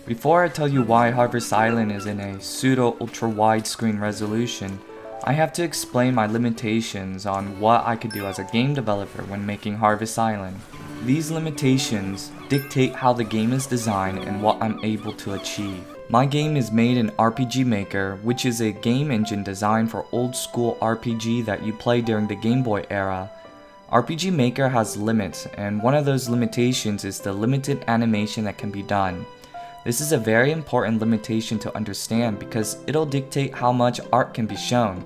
Before I tell you why Harvest Island is in a pseudo ultra wide screen resolution, I have to explain my limitations on what I could do as a game developer when making Harvest Island. These limitations dictate how the game is designed and what I'm able to achieve. My game is made in RPG Maker, which is a game engine designed for old school RPG that you play during the Game Boy era. RPG Maker has limits, and one of those limitations is the limited animation that can be done. This is a very important limitation to understand because it'll dictate how much art can be shown.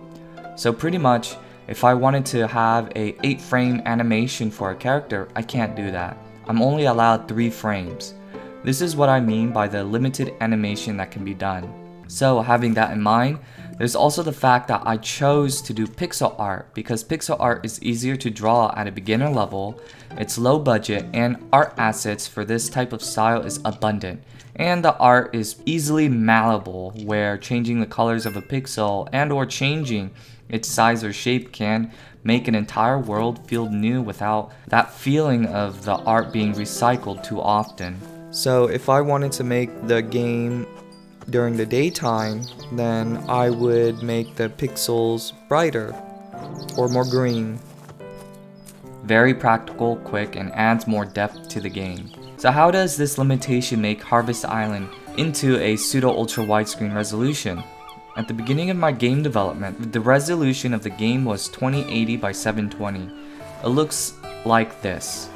So pretty much, if I wanted to have a 8-frame animation for a character, I can't do that. I'm only allowed 3 frames. This is what I mean by the limited animation that can be done. So having that in mind, there's also the fact that I chose to do pixel art because pixel art is easier to draw at a beginner level, it's low budget, and art assets for this type of style is abundant. And the art is easily malleable, where changing the colors of a pixel and or changing its size or shape can make an entire world feel new without that feeling of the art being recycled too often. So if I wanted to make the game during the daytime, then I would make the pixels brighter or more green. Very practical, quick, and adds more depth to the game. So how does this limitation make Harvest Island into a pseudo ultra widescreen resolution? At the beginning of my game development, the resolution of the game was 2080 by 720. It looks like this.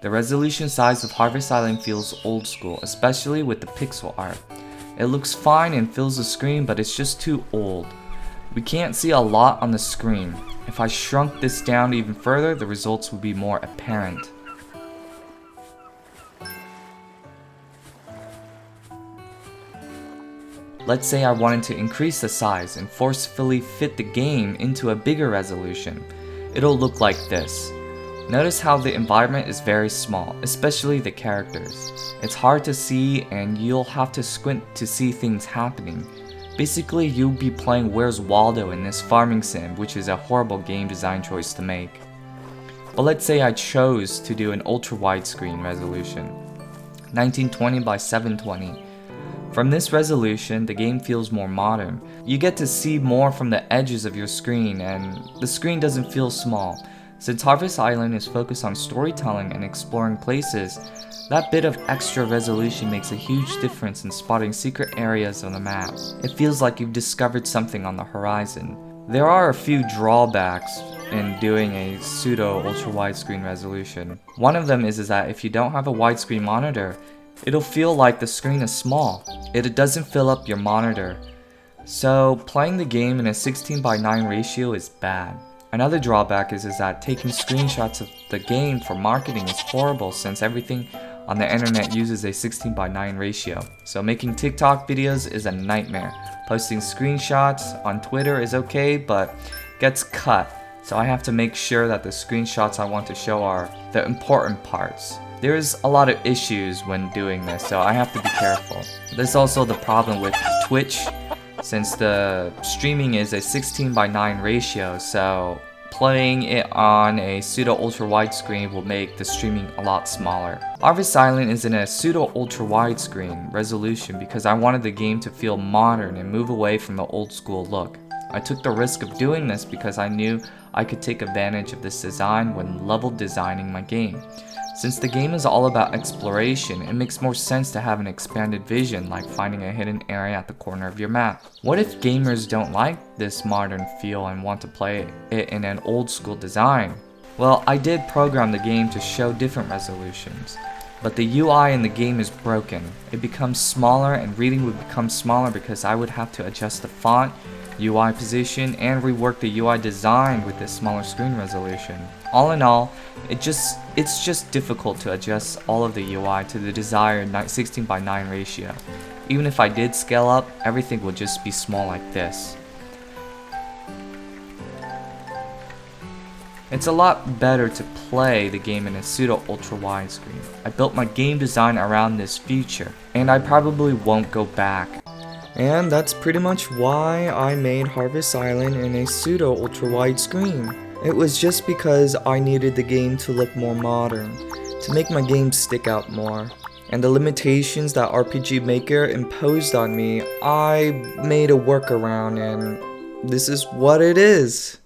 The resolution size of Harvest Island feels old school, especially with the pixel art. It looks fine and fills the screen, but it's just too old. We can't see a lot on the screen. If I shrunk this down even further, the results would be more apparent. Let's say I wanted to increase the size and forcefully fit the game into a bigger resolution. It'll look like this. Notice how the environment is very small, especially the characters. It's hard to see and you'll have to squint to see things happening. Basically, you'll be playing Where's Waldo in this farming sim, which is a horrible game design choice to make. But let's say I chose to do an ultra widescreen resolution, 1920 by 720. From this resolution, the game feels more modern. You get to see more from the edges of your screen, and the screen doesn't feel small. Since Harvest Island is focused on storytelling and exploring places, that bit of extra resolution makes a huge difference in spotting secret areas on the map. It feels like you've discovered something on the horizon. There are a few drawbacks in doing a pseudo ultra widescreen resolution. One of them is that if you don't have a widescreen monitor, it'll feel like the screen is small. It doesn't fill up your monitor. So playing the game in a 16:9 ratio is bad. Another drawback is that taking screenshots of the game for marketing is horrible since everything on the internet uses a 16:9 ratio. So making TikTok videos is a nightmare. Posting screenshots on Twitter is okay, but gets cut. So I have to make sure that the screenshots I want to show are the important parts. There's a lot of issues when doing this, so I have to be careful. There's also the problem with Twitch, since the streaming is a 16:9 ratio, so playing it on a pseudo ultra widescreen will make the streaming a lot smaller. Harvest Island is in a pseudo ultra widescreen resolution because I wanted the game to feel modern and move away from the old school look. I took the risk of doing this because I knew I could take advantage of this design when level designing my game. Since the game is all about exploration, it makes more sense to have an expanded vision, like finding a hidden area at the corner of your map. What if gamers don't like this modern feel and want to play it in an old school design? Well, I did program the game to show different resolutions, but the UI in the game is broken. It becomes smaller and reading would become smaller because I would have to adjust the font, UI position, and rework the UI design with this smaller screen resolution. All in all, it's just difficult to adjust all of the UI to the desired 16:9 ratio. Even if I did scale up, everything would just be small like this. It's a lot better to play the game in a pseudo ultra widescreen. I built my game design around this feature, and I probably won't go back. And that's pretty much why I made Harvest Island in a pseudo ultra widescreen. It was just because I needed the game to look more modern, to make my game stick out more. and the limitations that RPG Maker imposed on me, I made a workaround, and this is what it is.